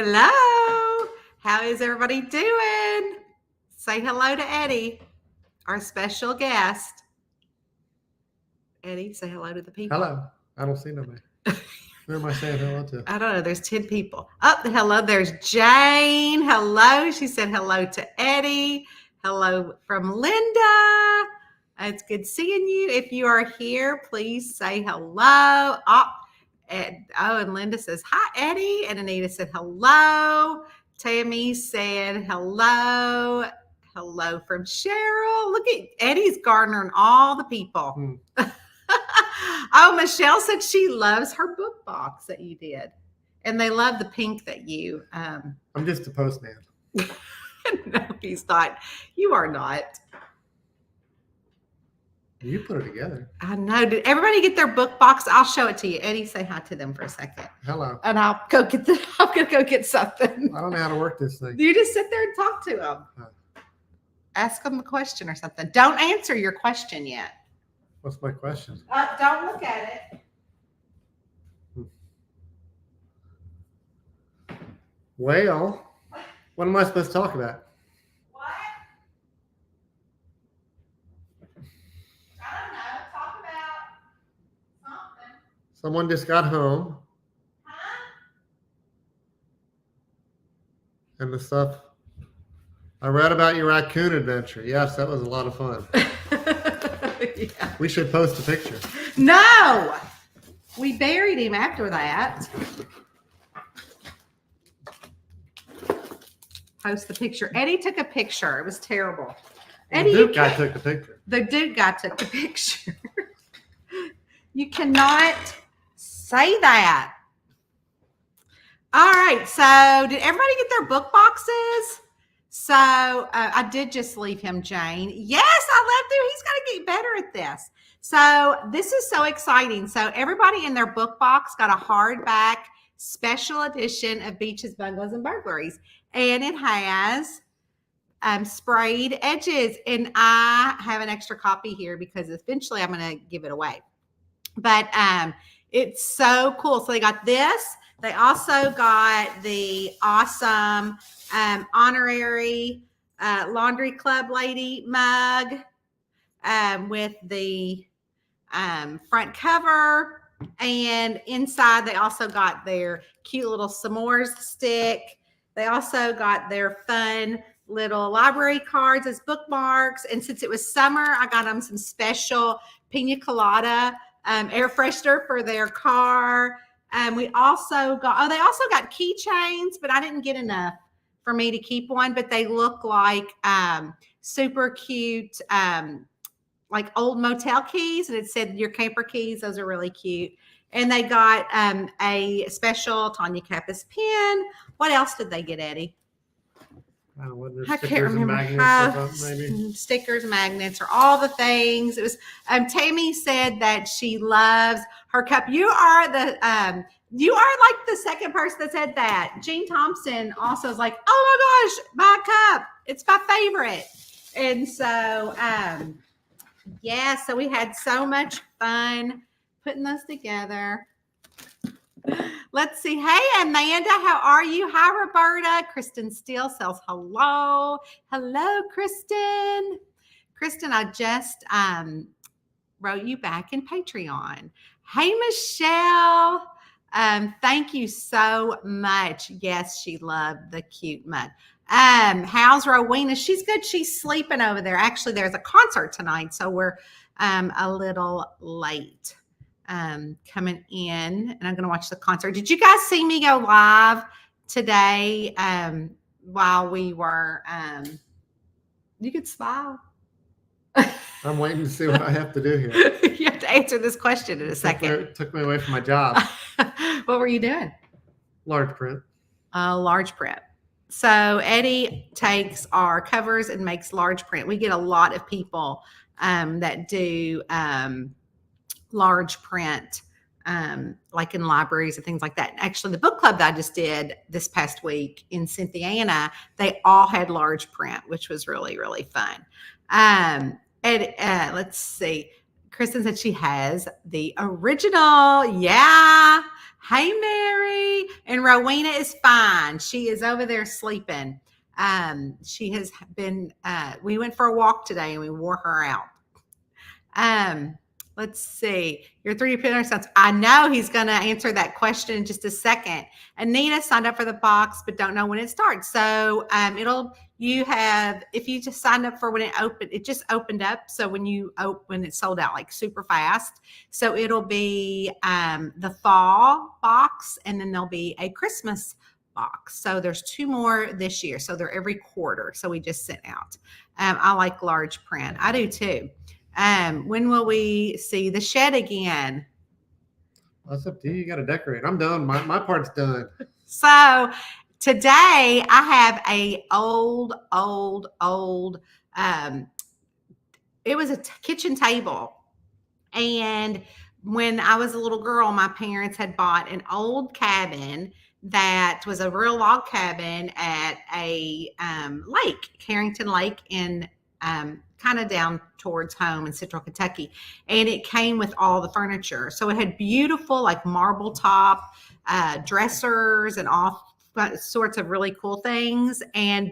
Hello. How is everybody doing? Say hello to Eddie, our special guest. Eddie, say hello to the people. Hello. I don't see nobody. Who am I saying hello to? I don't know. There's 10 people. Oh, hello. There's Jane. Hello. She said hello to Eddie. Hello from Linda. It's good seeing you. If you are here, please say hello. And Linda says, hi, Eddie. And Anita said, hello. Tammy said, hello. Hello from Cheryl. Look at Eddie's garnering all the people. Oh, Michelle said she loves her book box that you did. And they love the pink that you... I'm just a postman. No, he's not. You are not. You put it together. I know. Did everybody get their book box? I'll show it to you. Eddie, say hi to them for a second. Hello. And I'm gonna go get something. I don't know how to work this thing. You just sit there and talk to them. Ask them a question or something. Don't answer your question yet. What's my question? Don't look at it. Well, what am I supposed to talk about? What? I don't know. Talk about something. Someone just got home. Huh? And the stuff. I read about your raccoon adventure. Yes, that was a lot of fun. Yeah. We should post a picture. No! We buried him after that. Post the picture. Eddie took a picture. It was terrible. Eddie, The Duke guy took the picture. The Duke guy took the picture. You cannot say that. All right. So did everybody get their book boxes? So I did just leave him, Jane. Yes, I left him. He's got to get better at this. So this is so exciting. So everybody in their book box got a hardback special edition of Beaches, Bungalows, and Burglaries. And it has sprayed edges. And I have an extra copy here because eventually I'm going to give it away. But it's so cool. So they got this. They also got the awesome honorary Laundry Club lady mug with the front cover. And inside, they also got their cute little s'mores stick. They also got their fun little library cards as bookmarks. And since it was summer, I got them some special pina colada air freshener for their car. They also got keychains, but I didn't get enough for me to keep one, but they look like super cute, like old motel keys. And it said your camper keys. Those are really cute. And they got a special Tanya Kappas pen. What else did they get, Eddie? I can't remember how stickers, magnets, or all the things. It was Tammy said that she loves her cup. You are like the second person that said that. Jean Thompson also is like, oh my gosh, my cup. It's my favorite. And so yeah, so we had so much fun putting those together. Let's see. Hey, Amanda, how are you? Hi, Roberta. Kristen Steele says hello. Hello, Kristen. Kristen, I just wrote you back in Patreon. Hey, Michelle. Thank you so much. Yes, she loved the cute mug. How's Rowena? She's good. She's sleeping over there. Actually, there's a concert tonight, so we're a little late. Coming in, and I'm going to watch the concert. Did you guys see me go live today while we were you could smile. I'm waiting to see what I have to do here. You have to answer this question in a second. It took me away from my job. What were you doing? Large print. Large print. So Eddie takes our covers and makes large print. We get a lot of people that do large print, like in libraries and things like that. Actually, the book club that I just did this past week in Cynthiana, they all had large print, which was really, really fun. And let's see. Kristen said she has the original. Yeah. Hey, Mary. And Rowena is fine. She is over there sleeping. She has been, we went for a walk today and we wore her out. Let's see. Your 3D printer sounds. I know he's going to answer that question in just a second. Anita signed up for the box, but don't know when it starts. So if you just signed up for when it just opened up. So when it's sold out like super fast. So it'll be the fall box, and then there'll be a Christmas box. So there's 2 more this year. So they're every quarter. So we just sent out. I like large print. I do too. When will we see the shed again? That's up to you. You got to decorate. I'm done. My part's done. So today I have a old, it was a kitchen table. And when I was a little girl, my parents had bought an old cabin that was a real log cabin at a lake, Carrington Lake in kind of down towards home in Central Kentucky. And it came with all the furniture. So it had beautiful like marble top dressers and all sorts of really cool things.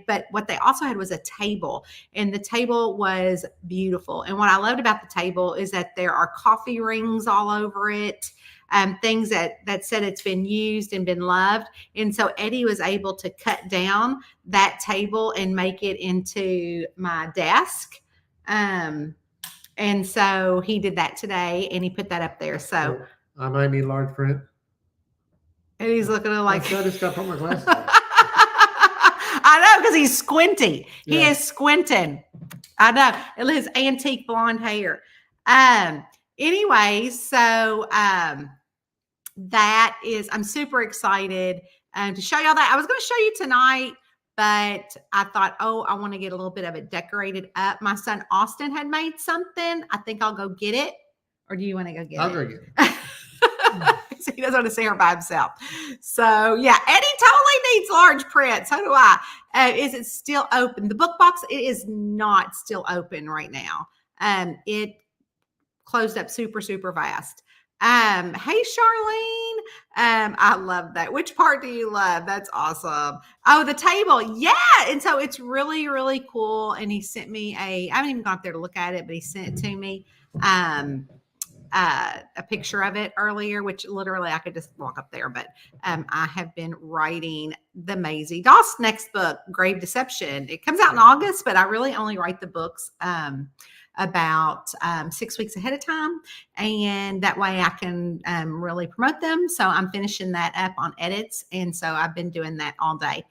But what they also had was a table, and the table was beautiful. And what I loved about the table is that there are coffee rings all over it. Things that said it's been used and been loved. And so Eddie was able to cut down that table and make it into my desk. And so he did that today, and he put that up there. So I might need large print. And he's looking at like, I just got to put my glasses on. I know, because he's squinty. Yeah. He is squinting. I know. His antique blonde hair. Anyway, so that is, I'm super excited to show y'all that. I was going to show you tonight, but I thought, I want to get a little bit of it decorated up. My son Austin had made something. I think I'll go get it. Or do you want to go get it? I'll go get it. So he doesn't want to see her by himself. So yeah, Eddie totally needs large print. So do I. Is it still open? The book box, it is not still open right now. It closed up super, super fast. Hey, Charlene. I love that. Which part do you love? That's awesome. Oh, the table. Yeah. And so it's really, really cool. And he sent me I haven't even gone up there to look at it, but he sent it to me. A picture of it earlier, which literally I could just walk up there. But I have been writing the Maisie Doss next book, Grave Deception. It comes out in August, but I really only write the books about 6 weeks ahead of time. And that way I can really promote them. So I'm finishing that up on edits. And so I've been doing that all day.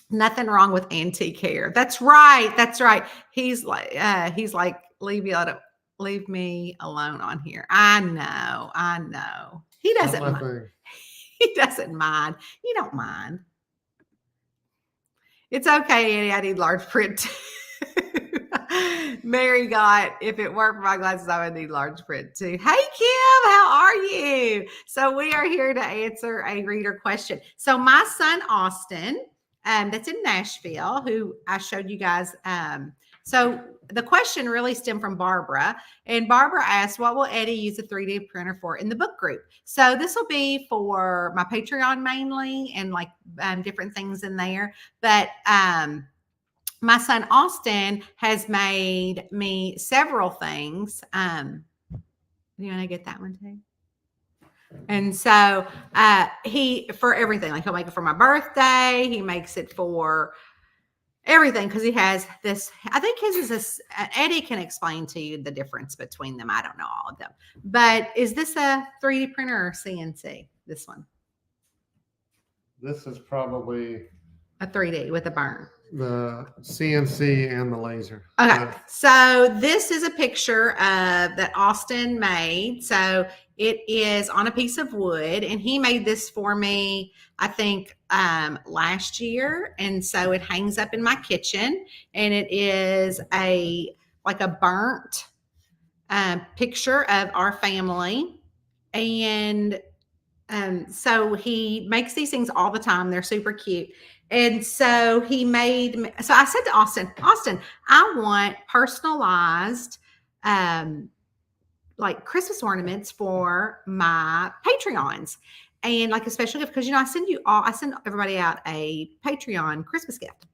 Nothing wrong with antique hair. That's right. That's right. He's like, leave me alone on here. I know. He doesn't mind. He doesn't mind. You don't mind. It's okay, Annie. I need large print. Mary got, if it weren't for my glasses, I would need large print too. Hey, Kim, how are you? So we are here to answer a reader question. So my son, Austin, that's in Nashville, who I showed you guys. So the question really stemmed from Barbara, and Barbara asked, what will Eddie use a 3D printer for in the book group? So this will be for my Patreon mainly, and like different things in there. But my son Austin has made me several things. Do you want to get that one too? And so for everything, like he'll make it for my birthday. He makes it for everything, because he has this, I think his is this, Eddie can explain to you the difference between them. I don't know all of them. But is this a 3D printer or CNC, this one? This is probably a 3D with a burn. The CNC and the laser. Okay. So this is a picture that Austin made. So it is on a piece of wood, and he made this for me, I think, last year. And so it hangs up in my kitchen, and it is like a burnt picture of our family. And so he makes these things all the time. They're super cute. And so so I said to Austin, I want personalized like Christmas ornaments for my Patreons. And like a special gift, because I send everybody out a Patreon Christmas gift.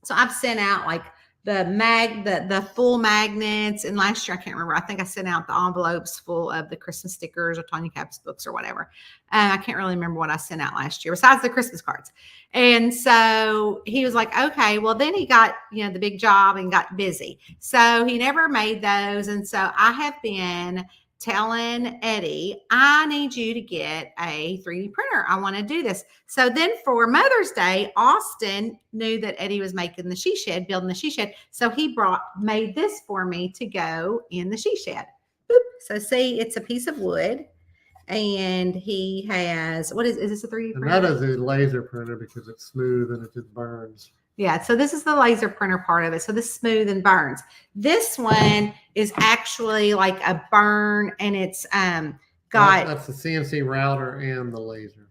So I've sent out like the full magnets, and last year I can't remember. I think I sent out the envelopes full of the Christmas stickers or Tanya Capps books or whatever. I can't really remember what I sent out last year besides the Christmas cards. And so he was like, okay, well then he got the big job and got busy, so he never made those. And so I have been telling Eddie, I need you to get a 3D printer. I want to do this. So then for Mother's Day, Austin knew that Eddie was making the she shed, building the she shed. So he made this for me to go in the she shed. Boop. So see, it's a piece of wood, and he has, is this a 3D printer? And that is a laser printer because it's smooth and it just burns. Yeah, so this is the laser printer part of it. So this is smooth and burns. This one is actually like a burn, and it's got... That's the CNC router and the laser.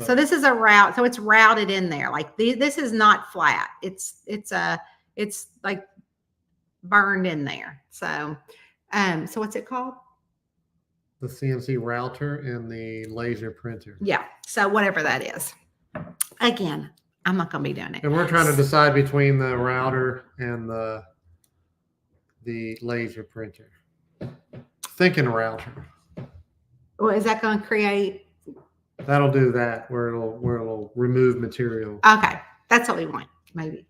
So this is a route. So it's routed in there. Like this is not flat. It's like burned in there. So so what's it called? The CNC router and the laser printer. Yeah. So whatever that is. Again, I'm not going to be doing it. And we're trying to decide between the router and the laser printer. Thinking router. Well, is that going to create? That'll do that, where it'll remove material. Okay, that's what we want, maybe.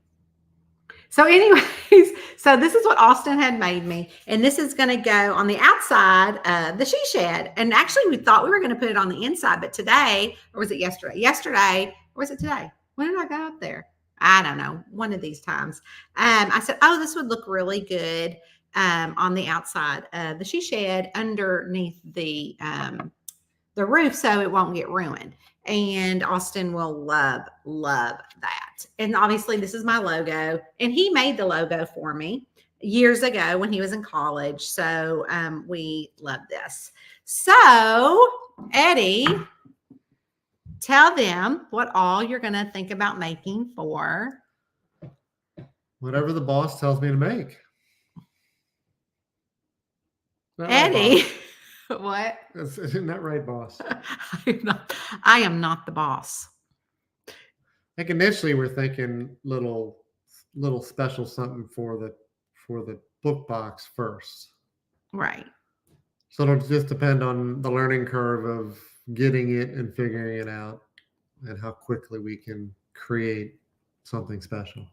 So anyways, so this is what Austin had made me, and this is going to go on the outside of the she shed. And actually, we thought we were going to put it on the inside, but today, or was it yesterday? Yesterday, or was it today? When did I go up there? I don't know. One of these times. I said, oh, this would look really good on the outside of the she shed underneath the roof, so it won't get ruined. And Austin will love that. And obviously, this is my logo. And he made the logo for me years ago when he was in college. So we love this. So, Eddie, tell them what all you're going to think about making for. Whatever the boss tells me to make. Eddie. What? Isn't that right, boss? I am not the boss. I think initially we're thinking little special something for the book box first. Right. So it'll just depend on the learning curve of getting it and figuring it out, and how quickly we can create something special.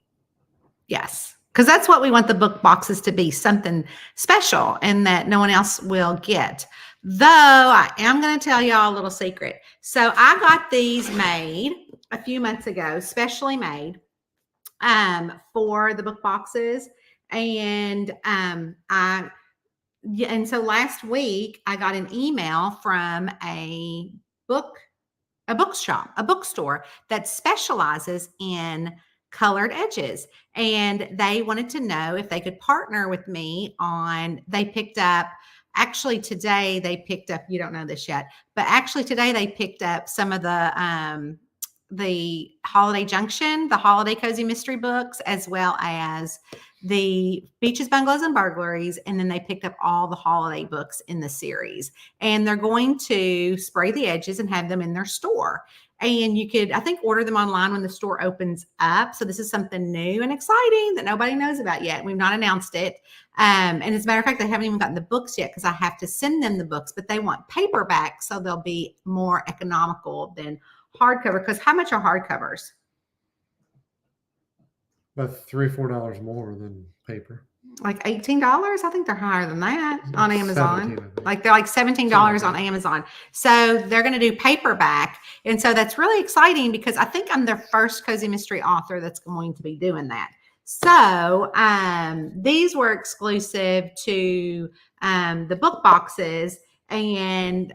Yes. Because that's what we want the book boxes to be, something special and that no one else will get. Though I am going to tell y'all a little secret. So I got these made a few months ago, specially made for the book boxes. And so last week I got an email from a bookstore that specializes in colored edges. And they wanted to know if they could partner with me on, actually today they picked up, you don't know this yet, but actually today they picked up some of the Holiday Junction, the Holiday Cozy Mystery books, as well as the Beaches, Bungalows, and Burglaries. And then they picked up all the holiday books in the series. And they're going to spray the edges and have them in their store. And you could, I think, order them online when the store opens up. So this is something new and exciting that nobody knows about yet. We've not announced it. And as a matter of fact, they haven't even gotten the books yet because I have to send them the books, but they want paperback, so they'll be more economical than hardcover. Because how much are hardcovers? About $3-4 more than paper. Like $18? I think they're higher than that on Amazon. Like they're like $17 on Amazon. So they're going to do paperback. And so that's really exciting because I think I'm their first cozy mystery author that's going to be doing that. So these were exclusive to the book boxes. And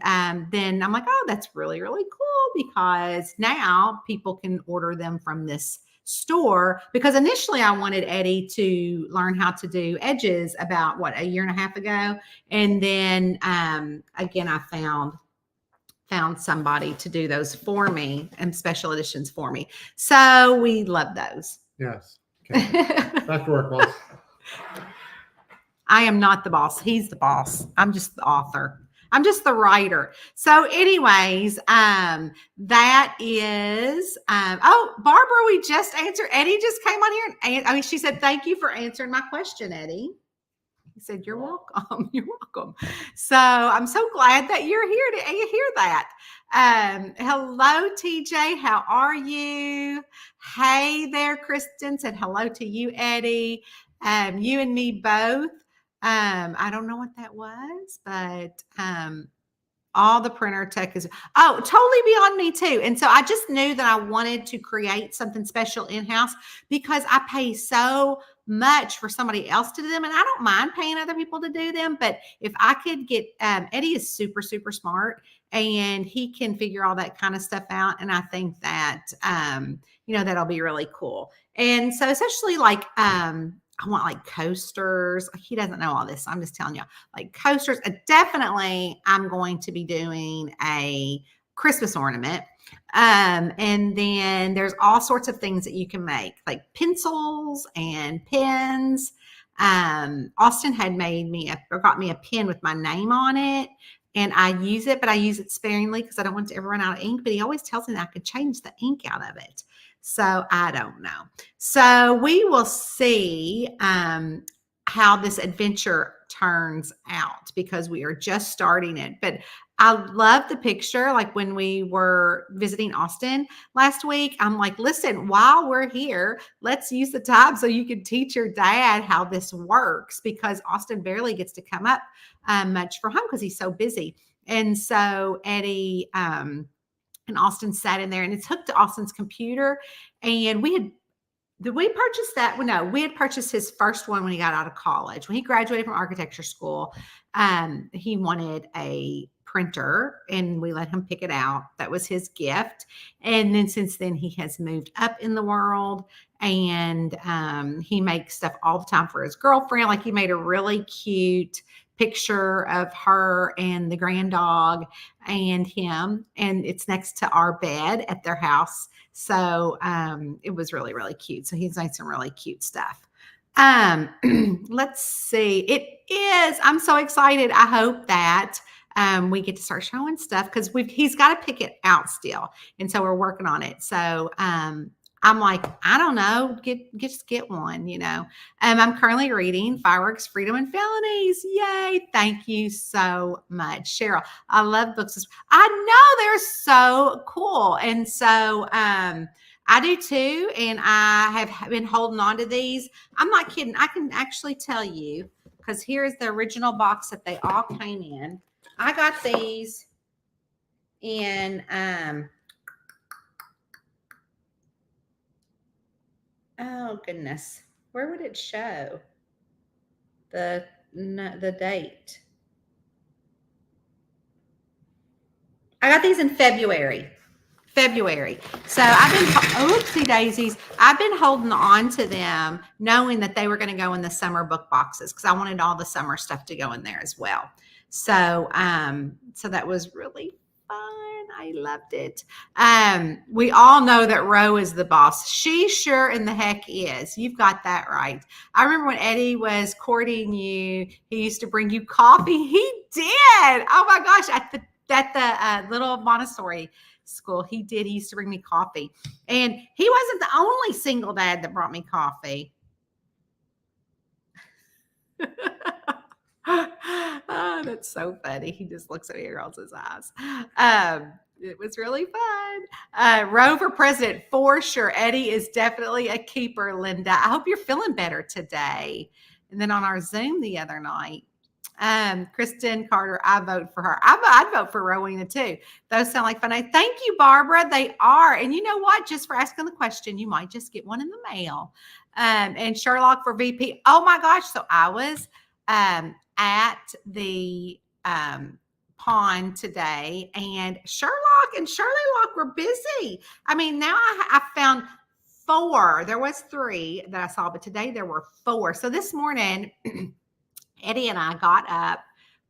then I'm like, oh, that's really, really cool, because now people can order them from this store. Because initially I wanted Eddie to learn how to do edges about a year and a half ago. And then again, I found somebody to do those for me and special editions for me. So we love those. Yes. Okay. Back to work, boss. I am not the boss. He's the boss. I'm just the author. I'm just the writer. So, anyways, that is. Oh, Barbara, we just answered. Eddie just came on here, and I mean, she said, "Thank you for answering my question, Eddie." He said, "You're welcome. You're welcome." So I'm so glad that you're here to hear that. Hello, TJ. How are you? Hey there, Kristen. Said hello to you, Eddie. You and me both. I don't know what that was, but all the printer tech is totally beyond me too. And so I just knew that I wanted to create something special in-house because I pay so much for somebody else to do them, and I don't mind paying other people to do them, but if I could get Eddie is super super smart, and he can figure all that kind of stuff out, and I think that that'll be really cool. And so especially like I want like coasters. He doesn't know all this, so I'm just telling you, like coasters. Definitely, I'm going to be doing a Christmas ornament. And then there's all sorts of things that you can make, like pencils and pens. Austin had got me a pen with my name on it, and I use it, but I use it sparingly because I don't want to ever run out of ink. But he always tells me that I could change the ink out of it. So I don't know. So we will see how this adventure turns out because we are just starting it. But I love the picture. Like when we were visiting Austin last week, I'm like, listen, while we're here, let's use the time so you can teach your dad how this works, because Austin barely gets to come up much for home because he's so busy. And so Eddie and Austin sat in there, and it's hooked to Austin's computer. And did we purchase that? Well, no, we had purchased his first one when he got out of college. When he graduated from architecture school, he wanted a printer, and we let him pick it out. That was his gift. And then since then, he has moved up in the world, and he makes stuff all the time for his girlfriend. Like he made a really cute picture of her and the grand dog and him, and it's next to our bed at their house. So it was really, really cute. So he's made some really cute stuff. Let's see. I'm so excited. I hope that we get to start showing stuff because he's got to pick it out still. And so we're working on it. So I'm like, I don't know, just get one, I'm currently reading Fireworks, Freedom, and Felonies. Yay. Thank you so much, Cheryl. I love books. I know they're so cool. And so I do too. And I have been holding on to these. I'm not kidding. I can actually tell you, because here's the original box that they all came in. I got these in oh goodness, where would it show the date? I got these in February. So I've been oopsie daisies. I've been holding on to them, knowing that they were going to go in the summer book boxes because I wanted all the summer stuff to go in there as well. So so that was really fun. I loved it. We all know that Ro is the boss. She sure in the heck is. You've got that right. I remember when Eddie was courting you, he used to bring you coffee. He did. Oh my gosh. At the little Montessori school, he did. He used to bring me coffee. And he wasn't the only single dad that brought me coffee. Oh, that's so funny. He just looks at me and rolls his eyes. It was really fun. Ro for president for sure. Eddie is definitely a keeper, Linda. I hope you're feeling better today. And then on our Zoom the other night, Kristen Carter, I vote for her. I'd vote for Rowena too. Those sound like fun. Thank you, Barbara. They are. And you know what? Just for asking the question, you might just get one in the mail. And Sherlock for VP. Oh my gosh. So I was at the pond today, and Sherlock and Shirley Lock were busy. I mean, now I found 4. There was 3 that I saw, but today there were 4. So this morning, Eddie and I got up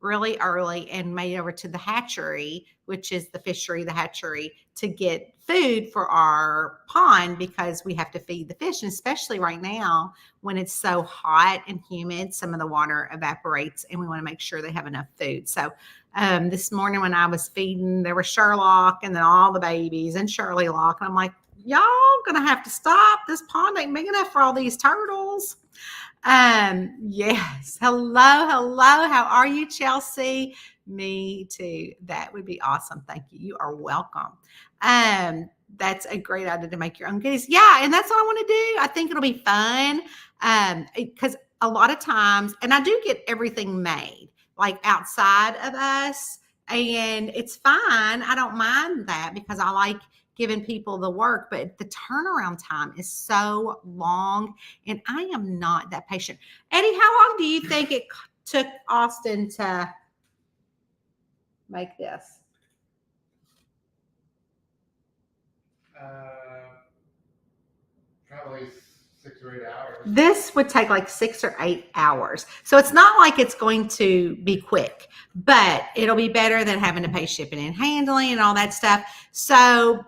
really early and made over to the hatchery, which is the fishery, the hatchery, to get food for our pond because we have to feed the fish. And especially right now when it's so hot and humid, some of the water evaporates and we want to make sure they have enough food. So this morning when I was feeding, there was Sherlock and then all the babies and Shirley Lock. And I'm like, y'all gonna have to stop. This pond ain't big enough for all these turtles. Yes. Hello. How are you, Chelsea? Me too. That would be awesome. Thank you. You are welcome. That's a great idea to make your own goodies. Yeah, and that's what I want to do. I think it'll be fun. Because a lot of times, and I do get everything made like outside of us, and it's fine. I don't mind that because I like giving people the work, but the turnaround time is so long and I am not that patient. Eddie, how long do you think it took Austin to make this? Probably 6 or 8 hours. This would take like 6 or 8 hours. So it's not like it's going to be quick, but it'll be better than having to pay shipping and handling and all that stuff. So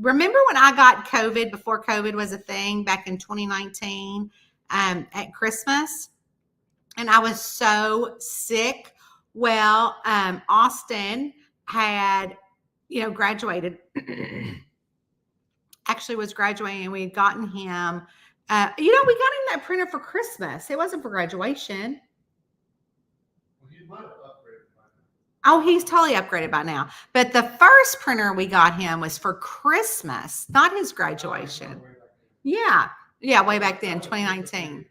remember when I got COVID, before COVID was a thing back in 2019 at Christmas? And I was so sick. Well, Austin had, graduated. Actually was graduating and we had gotten him, we got him that printer for Christmas. It wasn't for graduation. Well, he might have upgraded by now. Oh, he's totally upgraded by now. But the first printer we got him was for Christmas, not his graduation. Yeah, way back then, 2019.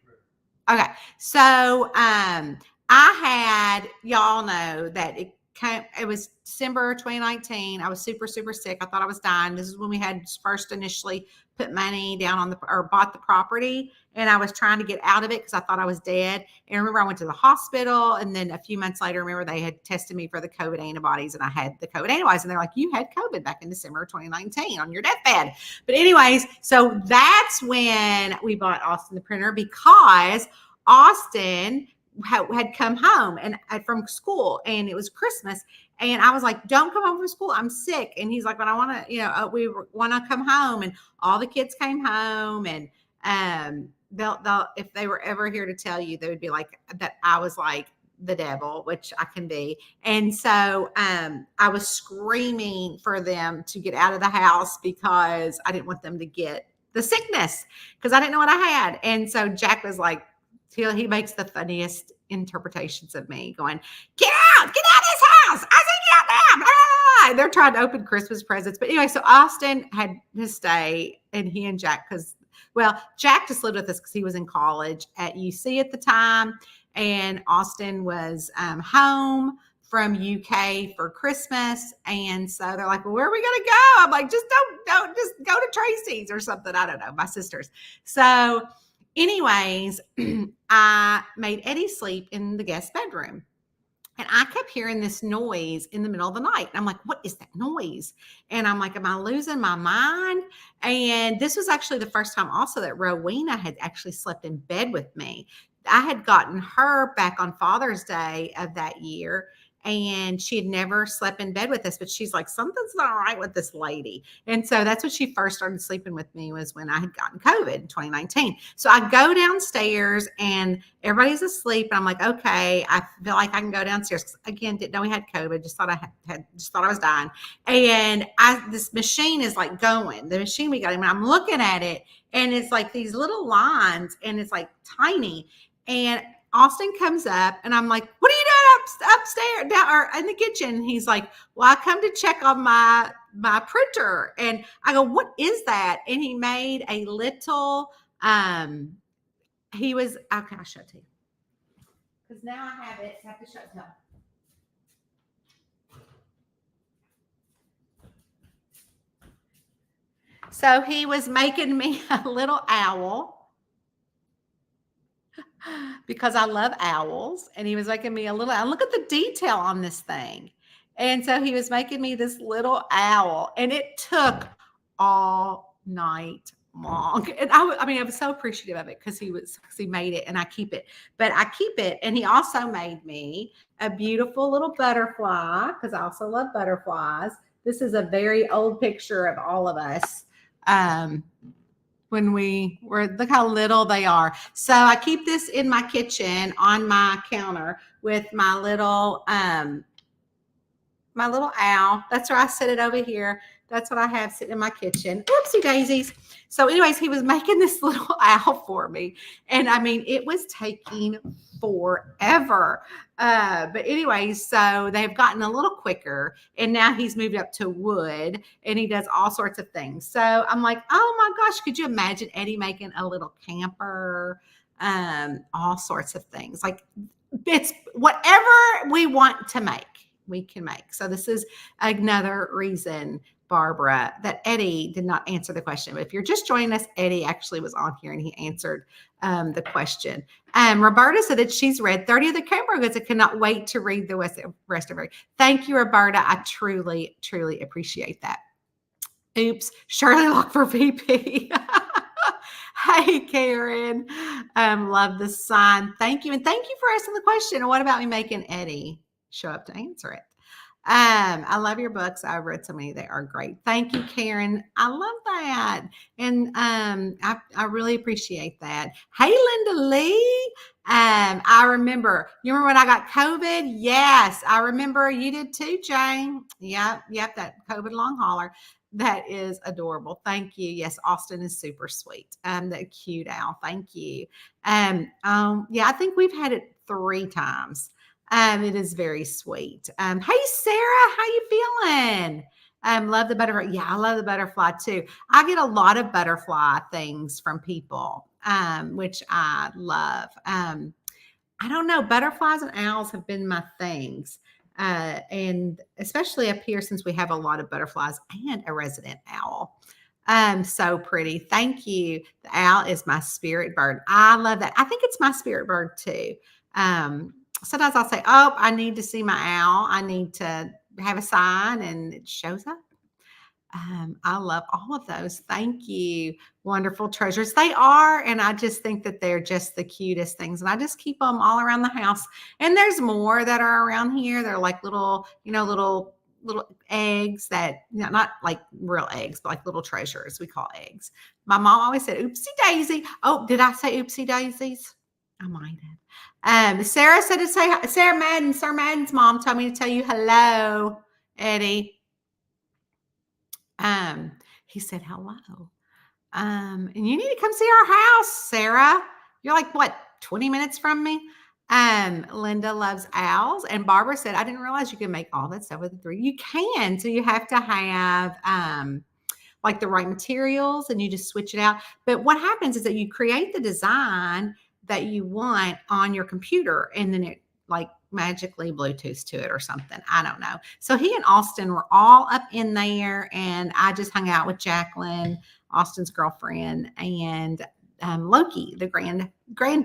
Okay, so I had, y'all know that it was December 2019. I was super, super sick. I thought I was dying. This is when we had first initially put money down on bought the property, and I was trying to get out of it because I thought I was dead. And remember, I went to the hospital, and then a few months later, remember they had tested me for the COVID antibodies, and I had the COVID antibodies, and they're like, you had COVID back in December 2019 on your deathbed. But anyways, so that's when we bought Austin the printer because Austin had come home and from school and it was Christmas and I was like, don't come home from school, I'm sick. And he's like, but I want to, we want to come home. And all the kids came home and they'll if they were ever here to tell you, they would be like that I was like the devil, which I can be. And so I was screaming for them to get out of the house because I didn't want them to get the sickness because I didn't know what I had. And so Jack was like, he makes the funniest interpretations of me going, get out of this house. I said, get out now. Ah! They're trying to open Christmas presents. But anyway, so Austin had to stay and he and Jack, Jack just lived with us because he was in college at UC at the time. And Austin was home from UK for Christmas. And so they're like, well, where are we going to go? I'm like, just don't just go to Tracy's or something. I don't know, my sister's. So anyways, I made Eddie sleep in the guest bedroom. And I kept hearing this noise in the middle of the night. And I'm like, what is that noise? And I'm like, am I losing my mind? And this was actually the first time also that Rowena had actually slept in bed with me. I had gotten her back on Father's Day of that year. And she had never slept in bed with us, but she's like, something's not right with this lady. And so that's when she first started sleeping with me was when I had gotten COVID in 2019. So I go downstairs and everybody's asleep. And I'm like, okay, I feel like I can go downstairs. Again, didn't know we had COVID. Just thought I was dying. And this machine is like going, the machine we got him. I'm looking at it and it's like these little lines and it's like tiny. And Austin comes up and I'm like, what are you doing upstairs down or in the kitchen? And he's like, well, I come to check on my printer. And I go, what is that? And he made a little, okay, I'll show it to you. Because now I have it. So I have to show it to him. So he was making me a little owl. Because I love owls, and he was making me a little owl. Look at the detail on this thing. And so he was making me this little owl, and it took all night long. And I mean, I was so appreciative of it because he made it and I keep it. But I keep it. And he also made me a beautiful little butterfly because I also love butterflies. This is a very old picture of all of us. When we were, look how little they are. So I keep this in my kitchen on my counter with my little owl. That's where I set it over here. That's what I have sitting in my kitchen. Oopsie daisies. So anyways, he was making this little owl for me. And I mean, it was taking forever. But anyways, so they've gotten a little quicker and now he's moved up to wood and he does all sorts of things. So I'm like, oh my gosh, could you imagine Eddie making a little camper? All sorts of things. Like it's whatever we want to make, we can make. So this is another reason, Barbara, that Eddie did not answer the question. But if you're just joining us, Eddie actually was on here and he answered the question. Roberta said that she's read 30 of the Cranberry Goods and cannot wait to read the rest of it. Thank you, Roberta. I truly, truly appreciate that. Oops, Shirley Lock for VP. Hey, Karen. Love the sign. Thank you. And thank you for asking the question. And what about me making Eddie show up to answer it? I love your books. I've read so many. They are great. Thank you, Karen. I love that. And I really appreciate that. Hey, Linda Lee. I remember, you remember when I got COVID? Yes, I remember you did too, Jane. Yep, that COVID long hauler. That is adorable. Thank you. Yes, Austin is super sweet. That cute owl. Thank you. Yeah, I think we've had it 3 times. It is very sweet. Hey, Sarah, how you feeling? Love the butterfly. Yeah, I love the butterfly too. I get a lot of butterfly things from people, which I love. I don't know. Butterflies and owls have been my things. And especially up here since we have a lot of butterflies and a resident owl. So pretty. Thank you. The owl is my spirit bird. I love that. I think it's my spirit bird too. Sometimes I'll say, oh, I need to see my owl. I need to have a sign and it shows up. I love all of those. Thank you. Wonderful treasures. They are. And I just think that they're just the cutest things. And I just keep them all around the house. And there's more that are around here. They're like little eggs that, not like real eggs, but like little treasures we call eggs. My mom always said, oopsie daisy. Oh, did I say oopsie daisies? I might have. Sarah said to say, Sarah Madden, Sir Madden's mom told me to tell you hello, Eddie. He said hello. And you need to come see our house, Sarah. You're like, what, 20 minutes from me? Linda loves owls. And Barbara said, I didn't realize you could make all that stuff with the 3. You can. So you have to have like the right materials and you just switch it out. But what happens is that you create the design that you want on your computer and then it like magically Bluetooth to it or something. I don't know. So he and Austin were all up in there and I just hung out with Jacqueline, Austin's girlfriend, and Loki, the grand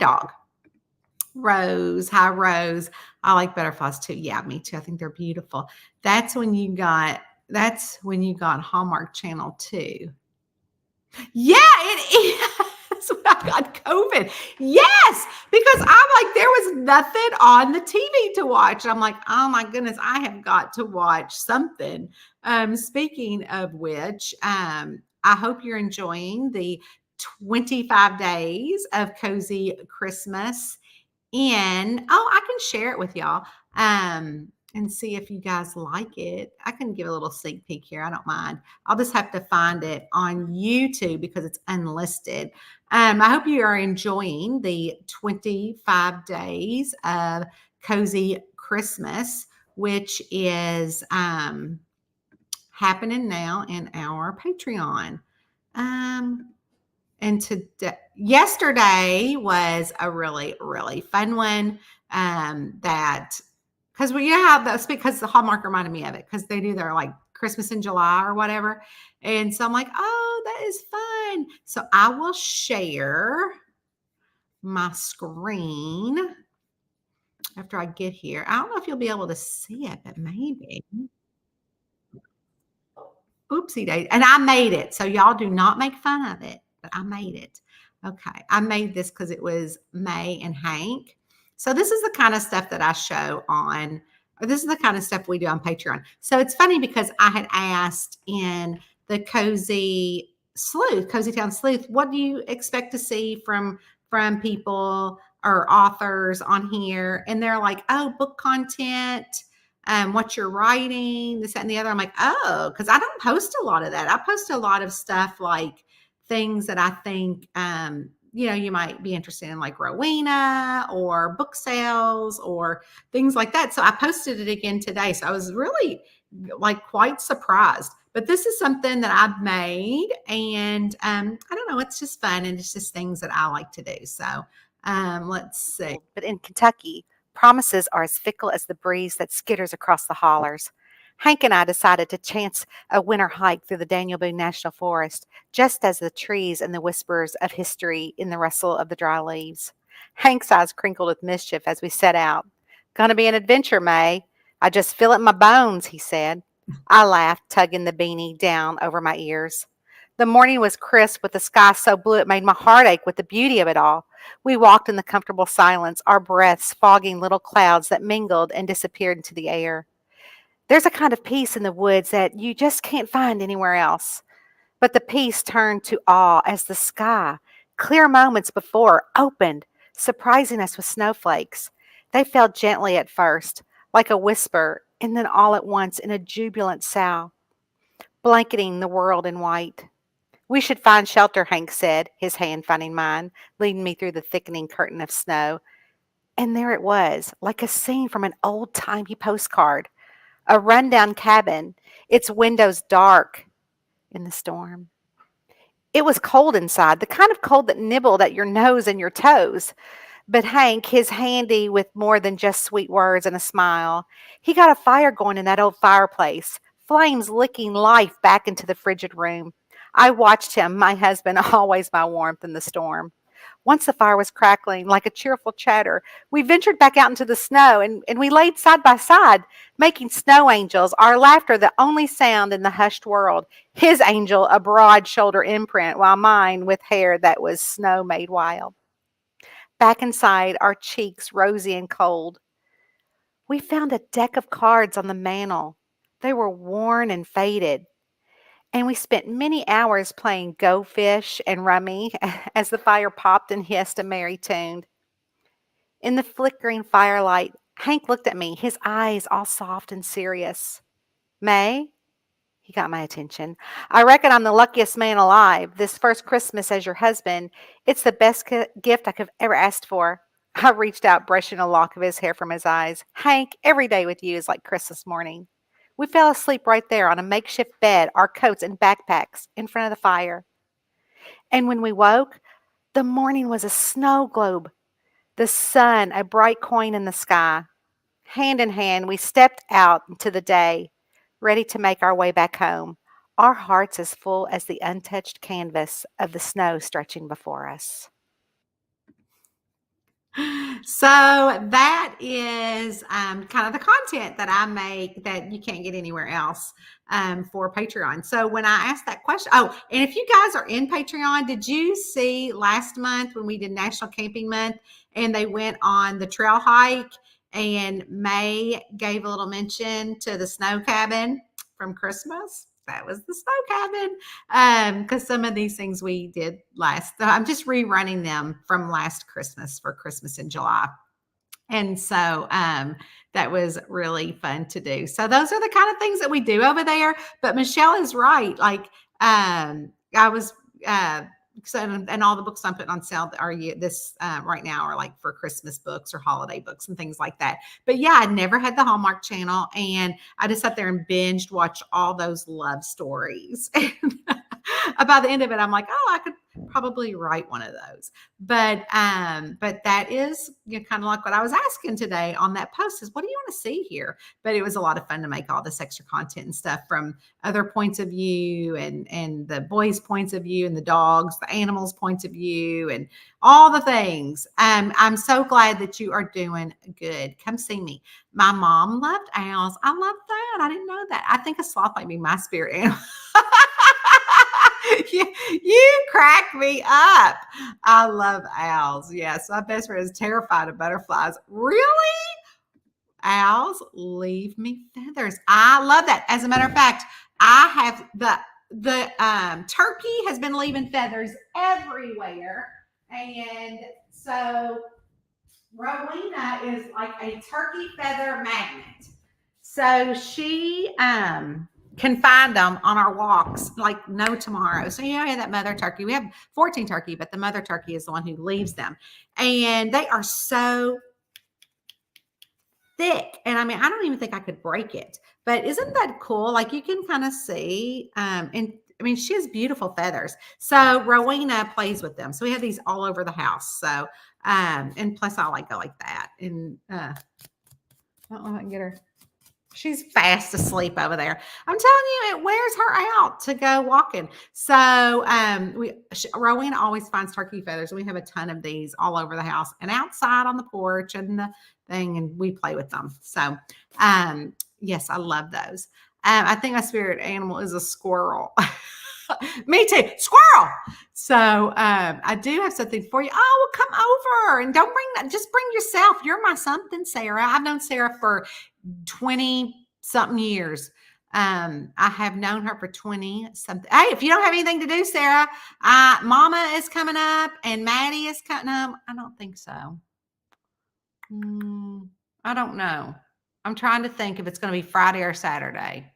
dog. Rose. Hi, Rose. I like butterflies too. Yeah, me too. I think they're beautiful. That's when you got Hallmark Channel 2. Yeah, it is. When I got COVID. Yes, because I'm like, there was nothing on the TV to watch. I'm like, oh my goodness, I have got to watch something. Speaking of which, I hope you're enjoying the 25 days of Cozy Christmas. I can share it with y'all and see if you guys like it. I can give a little sneak peek here. I don't mind. I'll just have to find it on YouTube because it's unlisted. I hope you are enjoying the 25 days of Cozy Christmas, which is happening now in our Patreon. And yesterday was a really, really fun one. Because you know how that's because the Hallmark reminded me of it because they do their like Christmas in July or whatever. And so I'm like, oh, that is fun. So I will share my screen after I get here. I don't know if you'll be able to see it, but maybe. Oopsie daisy. And I made it. So y'all do not make fun of it. I made it. Okay. I made this because it was May and Hank. So this is the kind of stuff that I show on, or this is the kind of stuff we do on Patreon. So it's funny because I had asked in the Cozy Town Sleuth, what do you expect to see from people or authors on here? And they're like, oh, book content, what you're writing, this, that, and the other. I'm like, oh, because I don't post a lot of that. I post a lot of stuff like things that I think, you might be interested in, like Rowena or book sales or things like that. So I posted it again today. So I was really like quite surprised. But this is something that I've made, and I don't know, it's just fun, and it's just things that I like to do. So let's see. But in Kentucky, promises are as fickle as the breeze that skitters across the hollers. Hank and I decided to chance a winter hike through the Daniel Boone National Forest, just as the trees and the whispers of history in the rustle of the dry leaves. Hank's eyes crinkled with mischief as we set out. Gonna be an adventure, May. I just feel it in my bones, he said. I laughed, tugging the beanie down over my ears. The morning was crisp with the sky so blue it made my heart ache with the beauty of it all. We walked in the comfortable silence, our breaths fogging little clouds that mingled and disappeared into the air. There's a kind of peace in the woods that you just can't find anywhere else. But the peace turned to awe as the sky, clear moments before, opened, surprising us with snowflakes. They fell gently at first, like a whisper, and then all at once in a jubilant sough, blanketing the world in white. We should find shelter, Hank said, his hand finding mine, leading me through the thickening curtain of snow. And there it was, like a scene from an old-timey postcard. A rundown cabin, its windows dark in the storm. It was cold inside, the kind of cold that nibbled at your nose and your toes. But Hank, his handy with more than just sweet words and a smile, he got a fire going in that old fireplace, flames licking life back into the frigid room. I watched him, my husband, always my warmth in the storm. Once the fire was crackling like a cheerful chatter, we ventured back out into the snow and we laid side by side, making snow angels, our laughter the only sound in the hushed world. His angel a broad shoulder imprint, while mine with hair that was snow made wild. Back inside, our cheeks rosy and cold. We found a deck of cards on the mantel. They were worn and faded. And we spent many hours playing Go Fish and Rummy as the fire popped and hissed a merry tune. In the flickering firelight, Hank looked at me, his eyes all soft and serious. May? He got my attention. I reckon I'm the luckiest man alive. This first Christmas as your husband, it's the best gift I could have ever asked for. I reached out, brushing a lock of his hair from his eyes. Hank, every day with you is like Christmas morning. We fell asleep right there on a makeshift bed, our coats and backpacks in front of the fire. And when we woke, the morning was a snow globe, the sun a bright coin in the sky. Hand in hand, we stepped out into the day, ready to make our way back home, our hearts as full as the untouched canvas of the snow stretching before us. So that is kind of the content that I make that you can't get anywhere else for Patreon. So when I asked that question, and if you guys are in Patreon, did you see last month when we did National Camping Month and they went on the trail hike and May gave a little mention to the snow cabin from Christmas? That was the snow cabin, because some of these things we did so I'm just rerunning them from last Christmas for Christmas in July. And so that was really fun to do. So those are the kind of things that we do over there. But Michelle is right. Like I was and all the books I'm putting on sale right now are like for Christmas books or holiday books and things like that. But yeah, I never had the Hallmark Channel, and I just sat there and binged watched all those love stories. And by the end of it, I'm like, I could probably write one of those. But that is kind of like what I was asking today on that post is, what do you want to see here? But it was a lot of fun to make all this extra content and stuff from other points of view and the boys' points of view and the dogs, the animals' points of view and all the things. I'm so glad that you are doing good. Come see me. My mom loved owls. I love that. I didn't know that. I think a sloth might be my spirit animal. you crack me up. I love owls. Yes, my best friend is terrified of butterflies. Really? Owls leave me feathers. I love that. As a matter of fact, I have the turkey has been leaving feathers everywhere, and so Rowena is like a turkey feather magnet. So she can find them on our walks like no tomorrow. So you know, that mother turkey. We have 14 turkey, but the mother turkey is the one who leaves them, and they are so thick. And I mean, I don't even think I could break it, but isn't that cool? Like you can kind of see, and I mean, she has beautiful feathers. So Rowena plays with them. So we have these all over the house. So, and plus I like go like that. And, I don't know if I can get her. She's fast asleep over there. I'm telling you, it wears her out to go walking. So Rowena always finds turkey feathers. We have a ton of these all over the house and outside on the porch and the thing, and we play with them. So yes, I love those. I think my spirit animal is a squirrel. Me too, squirrel. So I do have something for you. Oh, well, come over and don't bring that. Just bring yourself. You're my something, Sarah. I've known Sarah for 20 something years. I have known her for 20 something. Hey, if you don't have anything to do, Sarah, Mama is coming up and Maddie is coming up. I don't think so. I don't know. I'm trying to think if it's going to be Friday or Saturday.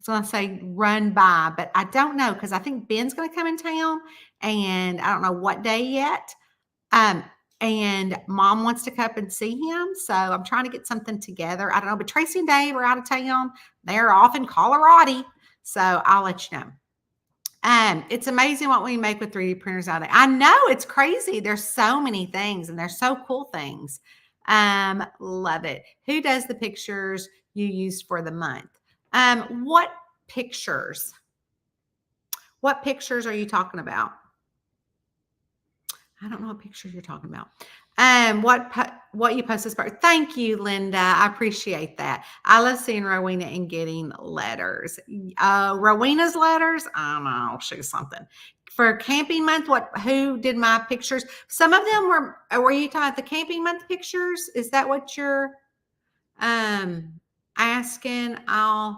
I was going to say run by, but I don't know because I think Ben's going to come in town and I don't know what day yet. And Mom wants to come up and see him. So I'm trying to get something together. I don't know, but Tracy and Dave are out of town. They're off in Colorado. So I'll let you know. It's amazing what we make with 3D printers nowadays. I know it's crazy. There's so many things and they're so cool things. Love it. Who does the pictures you used for the month? What pictures? What pictures are you talking about? I don't know what pictures you're talking about. What you post this part. Thank you, Linda. I appreciate that. I love seeing Rowena and getting letters. Rowena's letters. I don't know. She's something. For camping month, who did my pictures? Some of them were you talking about the camping month pictures? Is that what you're asking? I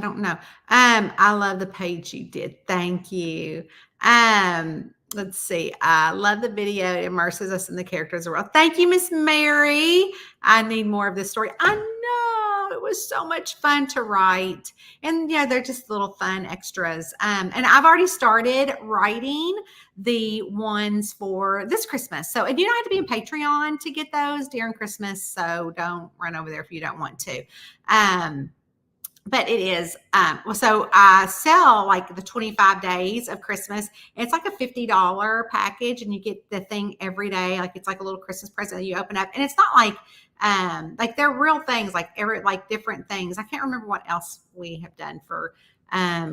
don't know. I love the page you did. Thank you. Let's see. I love the video. It immerses us in the characters as well. Thank you, Miss Mary. I need more of this story. I know it was so much fun to write. And yeah, they're just little fun extras. And I've already started writing the ones for this Christmas. So, and you don't have to be in Patreon to get those during Christmas. So don't run over there if you don't want to. But it is, so I sell like the 25 days of Christmas. It's like a $50 package and you get the thing every day. Like it's like a little Christmas present that you open up. And it's not like they're real things, like different things. I can't remember what else we have done for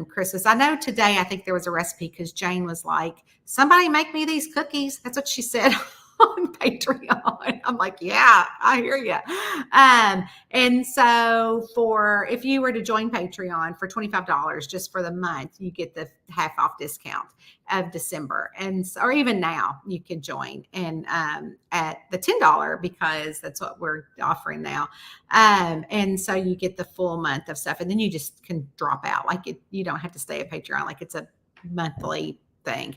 Christmas. I know today, I think there was a recipe because Jane was like, somebody make me these cookies. That's what she said on Patreon. I'm like, yeah, I hear you. And so if you were to join Patreon for $25 just for the month, you get the half off discount of December. Or even now you can join and at the $10 because that's what we're offering now. And so you get the full month of stuff and then you just can drop out. Like you don't have to stay at Patreon. Like it's a monthly thing.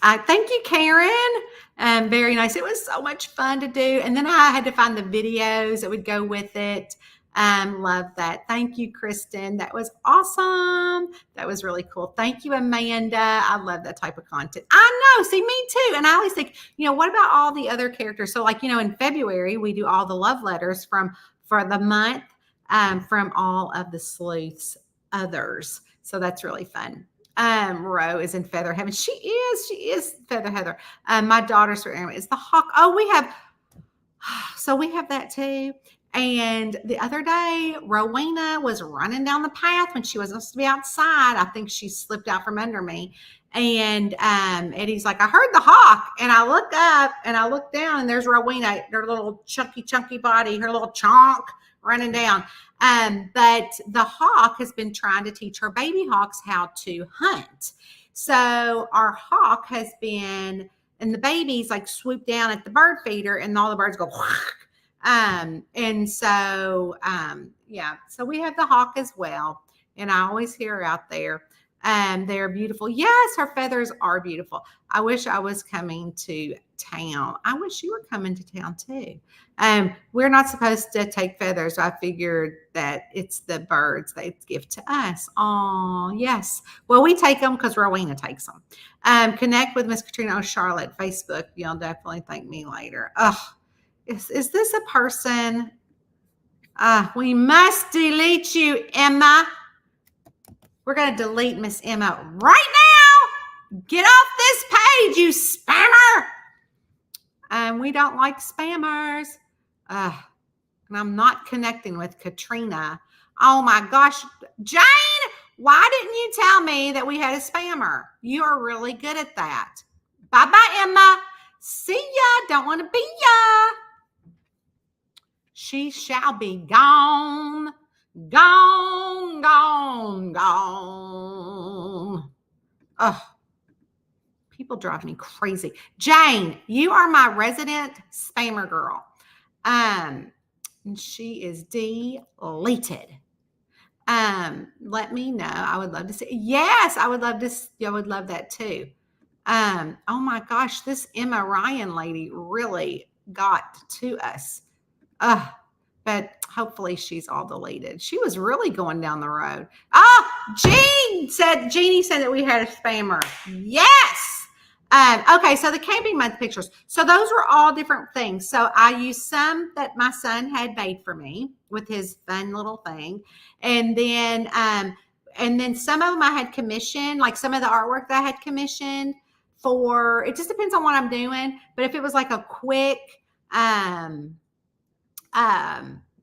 I thank you, Karen. Very nice. It was so much fun to do. And then I had to find the videos that would go with it. Love that. Thank you, Kristen. That was awesome. That was really cool. Thank you, Amanda. I love that type of content. I know. See, me too. And I always think, what about all the other characters? So like, in February, we do all the love letters for the month from all of the sleuths others. So that's really fun. Ro is in feather heaven. She is feather heather. My daughter's is the hawk. Oh, we have that too. And the other day, Rowena was running down the path when she was supposed to be outside. I think she slipped out from under me. And Eddie's like, I heard the hawk. And I look up and I look down and there's Rowena, her little chunky body, her little chonk running down. But the hawk has been trying to teach her baby hawks how to hunt. So our hawk has been, and the babies like swoop down at the bird feeder, and all the birds go. And so so we have the hawk as well, and I always hear her out there. They're beautiful. Yes, her feathers are beautiful. I wish I was coming to town. I wish you were coming to town too. We're not supposed to take feathers. I figured that it's the birds they give to us. Oh, yes. Well, we take them because Rowena takes them. Connect with Miss Katrina Charlotte, Facebook. You'll definitely thank me later. Oh, is this a person? We must delete you, Emma. We're going to delete Miss Emma right now. Get off this page, you spammer. We don't like spammers. And I'm not connecting with Katrina. Oh my gosh. Jane, why didn't you tell me that we had a spammer? You are really good at that. Bye-bye, Emma. See ya. Don't want to be ya. She shall be gone. Gone, gone, gone. Oh, people drive me crazy. Jane, you are my resident spammer girl. And she is deleted. Let me know. I would love to see. Yes, I would love to. I would love that too. Oh my gosh, this Emma Ryan lady really got to us. But hopefully she's all deleted. She was really going down the road. Jeannie said that we had a spammer. Yes. Okay, so the camping month pictures. So those were all different things. So I used some that my son had made for me with his fun little thing. And then some of them I had commissioned, like some of the artwork that I had commissioned for, it just depends on what I'm doing. But if it was like a quick,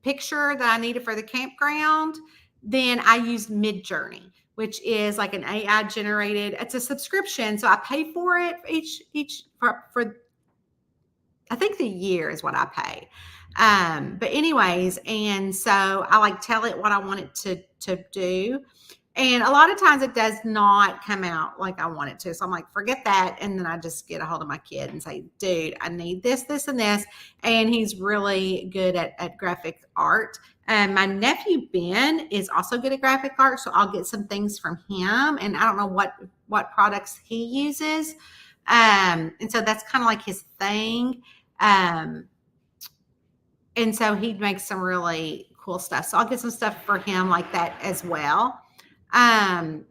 picture that I needed for the campground, then I used Midjourney, which is like an AI generated. It's a subscription, so I pay for it for I think the year is what I pay. But anyways, and so I like tell it what I want it to do. And a lot of times it does not come out like I want it to. So I'm like, forget that. And then I just get a hold of my kid and say, dude, I need this, this, and this. And he's really good at graphic art. And my nephew, Ben, is also good at graphic art. So I'll get some things from him. And I don't know what products he uses. And so that's kind of like his thing. And so he makes some really cool stuff. So I'll get some stuff for him like that as well. And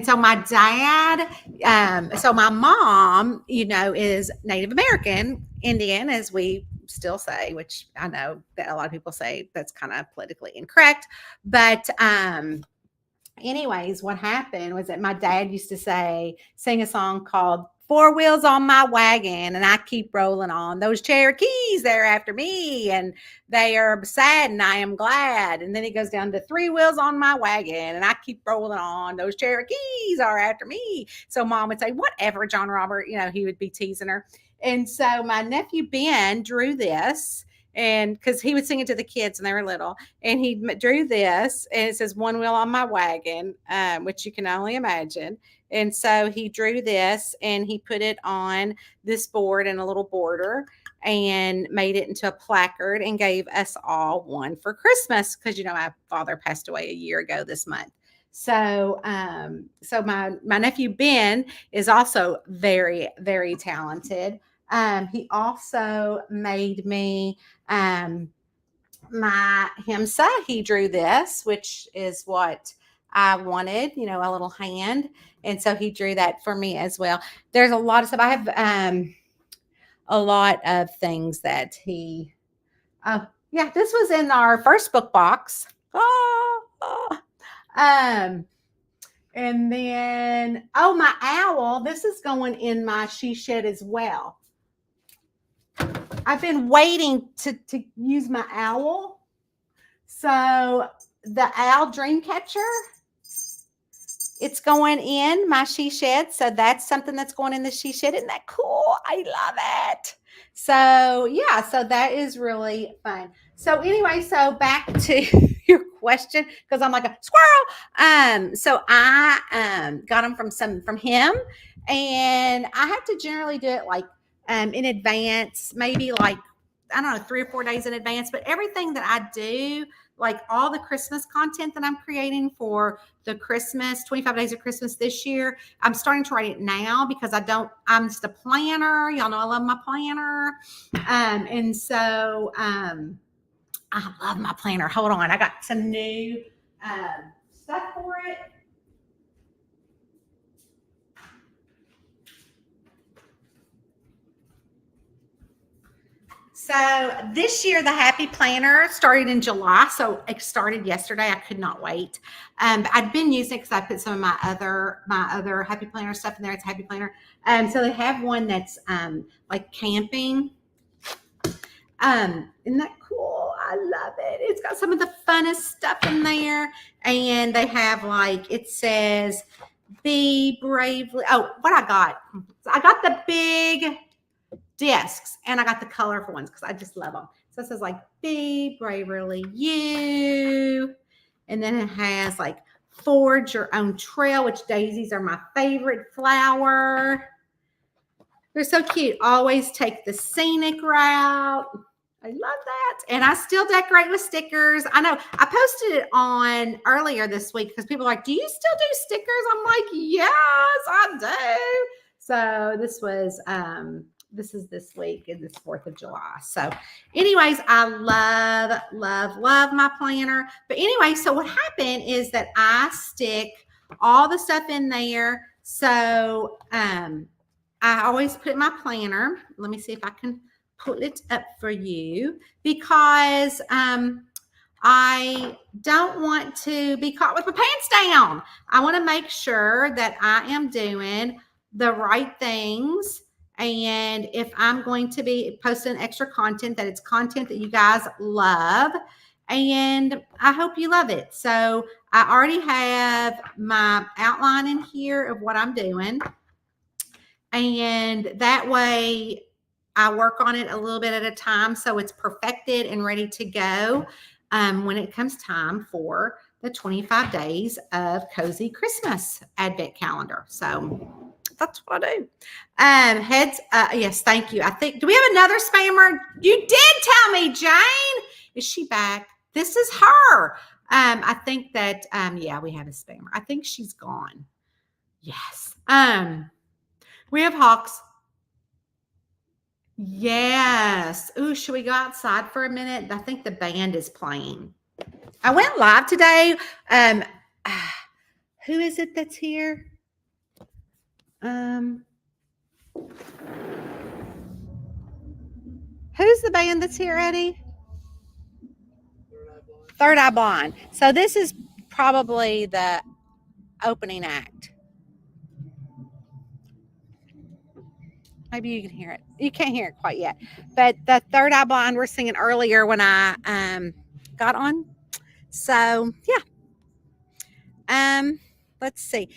so my dad, so my mom, is Native American, Indian, as we still say, which I know that a lot of people say that's kind of politically incorrect. But anyways, what happened was that my dad used to sing a song called Four Wheels on My Wagon, and I keep rolling on. Those Cherokees, they're after me, and they are sad, and I am glad. And then he goes down to Three Wheels on My Wagon, and I keep rolling on. Those Cherokees are after me. So Mom would say, whatever, John Robert, he would be teasing her. And so my nephew Ben drew this, and because he would sing it to the kids when they were little, and he drew this, and it says One Wheel on My Wagon, which you can only imagine. And so he drew this and he put it on this board in a little border and made it into a placard and gave us all one for Christmas. Because, my father passed away a year ago this month. So, my nephew Ben is also very, very talented. He also made me my himsa. He drew this, which is what I wanted, a little hand. And so he drew that for me as well. There's a lot of stuff. I have a lot of things that he, this was in our first book box. And then, my owl, this is going in my she shed as well. I've been waiting to use my owl. So the owl dream catcher It's going in my she shed. So that's something that's going in the she shed. Isn't that cool? I love it. So yeah, so that is really fun. So anyway, so back to your question, because I'm like a squirrel. So I got them from him, and I have to generally do it like in advance, maybe like I don't know, 3 or 4 days in advance. But everything that I do, like all the Christmas content that I'm creating for the Christmas 25 days of Christmas this year, I'm starting to write it now because I'm just a planner. Y'all know I love my planner. And so I love my planner. Hold on. I got some new stuff for it. So this year, the Happy Planner started in July. So it started yesterday. I could not wait. I'd been using it because I put some of my other Happy Planner stuff in there. It's a Happy Planner. So they have one that's like camping. Isn't that cool? I love it. It's got some of the funnest stuff in there. And they have like, it says, be bravely. Oh, what I got the big discs and I got the colorful ones because I just love them. So it says like, be bravely you. And then it has like, forge your own trail, which daisies are my favorite flower. They're so cute. Always take the scenic route. I love that. And I still decorate with stickers. I know I posted it on earlier this week because people are like, do you still do stickers? I'm like, yes, I do. So this was, this is this week and this 4th of July. So anyways, I love, love, love my planner. But anyway, so what happened is that I stick all the stuff in there. So, I always put my planner. Let me see if I can pull it up for you because I don't want to be caught with my pants down. I want to make sure that I am doing the right things. And if I'm going to be posting extra content, that it's content that you guys love. And I hope you love it. So I already have my outline in here of what I'm doing. And that way I work on it a little bit at a time so it's perfected and ready to go when it comes time for the 25 days of Cozy Christmas Advent Calendar. So that's what I do. Heads, yes, thank you. I think, do we have another spammer? You did tell me, Jane. Is she back? This is her. I think that, yeah, we have a spammer. I think she's gone. Yes. We have hawks. Yes. Ooh, should we go outside for a minute? I think the band is playing. I went live today. Who is it that's here? Who's the band that's here, Eddie? Third Eye Blind. So this is probably the opening act. Maybe you can hear it. You can't hear it quite yet. But the Third Eye Blind we're singing earlier when I got on. So, yeah. Let's see.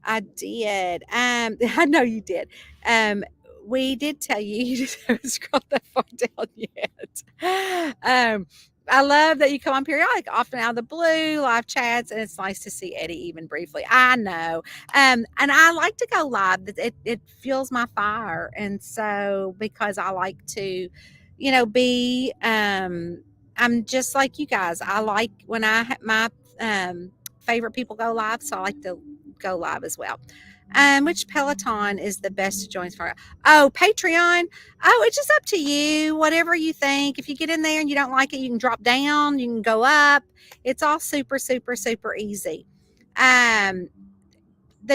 I did. I know you did. We did tell you, you just haven't scrolled that far down yet. I love that you come on periodic, often out of the blue, live chats, and it's nice to see Eddie even briefly. I know. And I like to go live. It fuels my fire. And so, because I like to, be, I'm just like you guys. I like when my favorite people go live, so I like to go live as well. Which Peloton is the best to join for? Oh, Patreon. Oh, it's just up to you. Whatever you think. If you get in there and you don't like it, you can drop down. You can go up. It's all super, super, super easy. The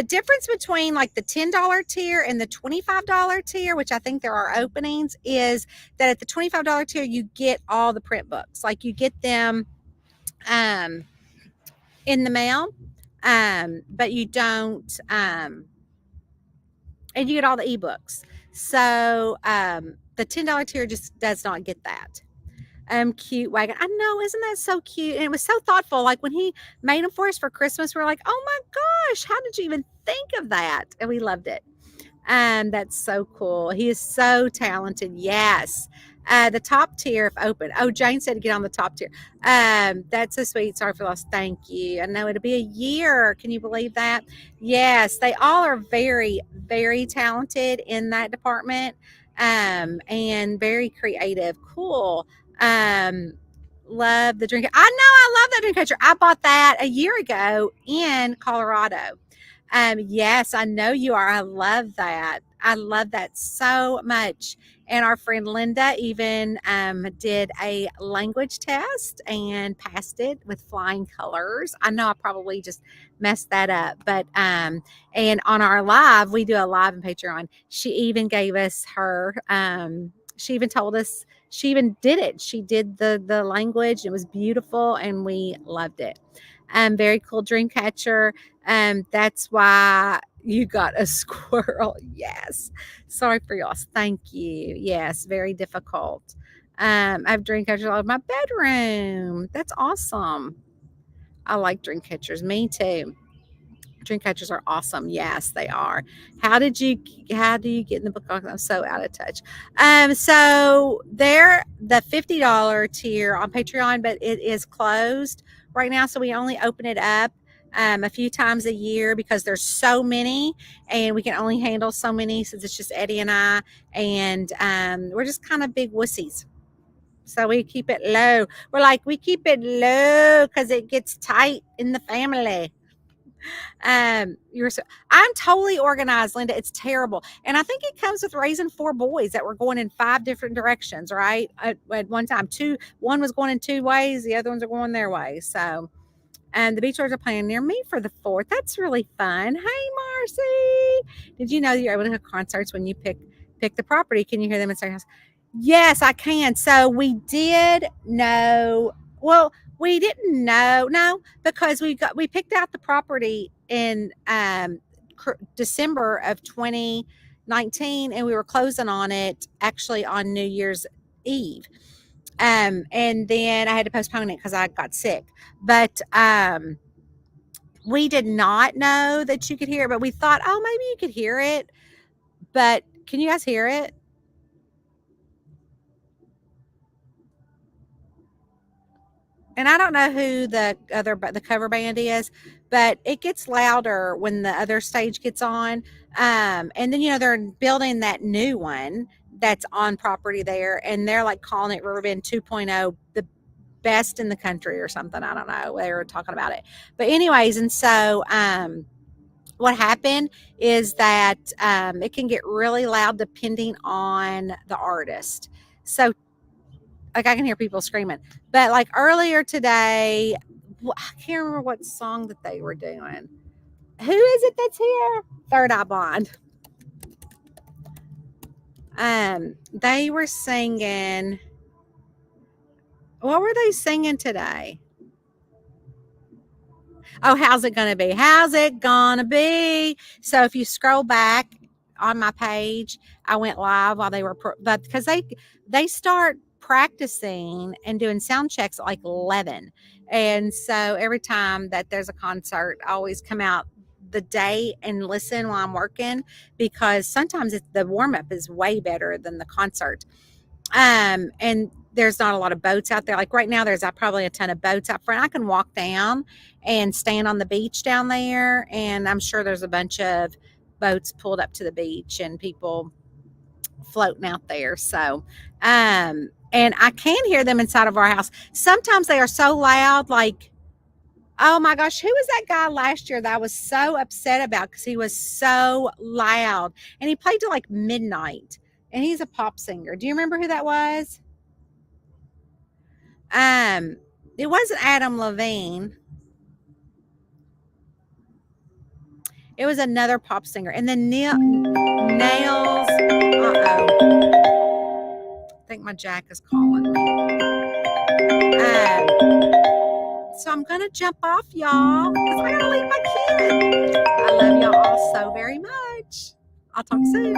difference between like the $10 tier and the $25 tier, which I think there are openings, is that at the $25 tier, you get all the print books. Like you get them in the mail. But you don't, and you get all the ebooks. So, the $10 tier just does not get that. cute wagon. I know, isn't that so cute? And it was so thoughtful. Like when he made them for us for Christmas, we are like, oh my gosh, how did you even think of that? And we loved it. That's so cool. He is so talented. Yes. The top tier, if open. Oh, Jane said to get on the top tier. That's so sweet. Sorry for loss. Thank you. I know it'll be a year. Can you believe that? Yes, they all are very, very talented in that department. And very creative. Cool. Love the drink. I know I love that drink catcher. I bought that a year ago in Colorado. Yes, I know you are. I love that. I love that so much. And our friend Linda even did a language test and passed it with flying colors. I know I probably just messed that up, but and on our live, we do a live in Patreon. She even gave us her. She even told us. She even did it. She did the language. It was beautiful, and we loved it. Very cool dream catcher. That's why you got a squirrel. Yes. Sorry for y'all. Thank you. Yes. Very difficult. I have dream catchers all over my bedroom. That's awesome. I like dream catchers. Me too. Dream catchers are awesome. Yes, they are. How do you get in the book? I'm so out of touch. So they're the $50 tier on Patreon, but it is closed right now. So we only open it up a few times a year because there's so many and we can only handle so many since it's just Eddie and I, and we're just kind of big wussies. So we keep it low. We keep it low because it gets tight in the family. I'm totally organized, Linda. It's terrible. And I think it comes with raising 4 boys that were going in 5 different directions, right? At one time, one was going in 2 ways. The other ones are going their way. So, and the beach boys are playing near me for the 4th. That's really fun. Hey, Marcy. Did you know that you're able to hear concerts when you pick the property? Can you hear them inside your house? Yes, I can. So we did know, well, we didn't know, no, because we picked out the property in December of 2019, and we were closing on it actually on New Year's Eve. And then I had to postpone it because I got sick. But we did not know that you could hear it, but we thought, oh, maybe you could hear it. But can you guys hear it? And I don't know who the cover band is, but it gets louder when the other stage gets on. And then, they're building that new one that's on property there, and they're like calling it Riverbend 2.0, the best in the country or something. I don't know. They were talking about it. But anyways, and so what happened is that it can get really loud depending on the artist. So I can hear people screaming, but earlier today, I can't remember what song that they were doing. Who is it that's here? Third Eye Blind. They were singing. What were they singing today? Oh, how's it gonna be? How's it gonna be? So if you scroll back on my page, I went live while they were, but because they start practicing and doing sound checks at 11, and so every time that there's a concert, I always come out the day and listen while I'm working, because sometimes the warm-up is way better than the concert. And there's not a lot of boats out there. Right now, there's probably a ton of boats out front. I can walk down and stand on the beach down there, and I'm sure there's a bunch of boats pulled up to the beach and people floating out there. So, and I can hear them inside of our house. Sometimes they are so loud, oh my gosh, who was that guy last year that I was so upset about because he was so loud, and he played till midnight, and he's a pop singer. Do you remember who that was? It wasn't Adam Levine. It was another pop singer. And then Nails. Uh-oh. I think my Jack is calling me. So I'm going to jump off, y'all, because I got to leave my kid. I love y'all all so very much. I'll talk soon.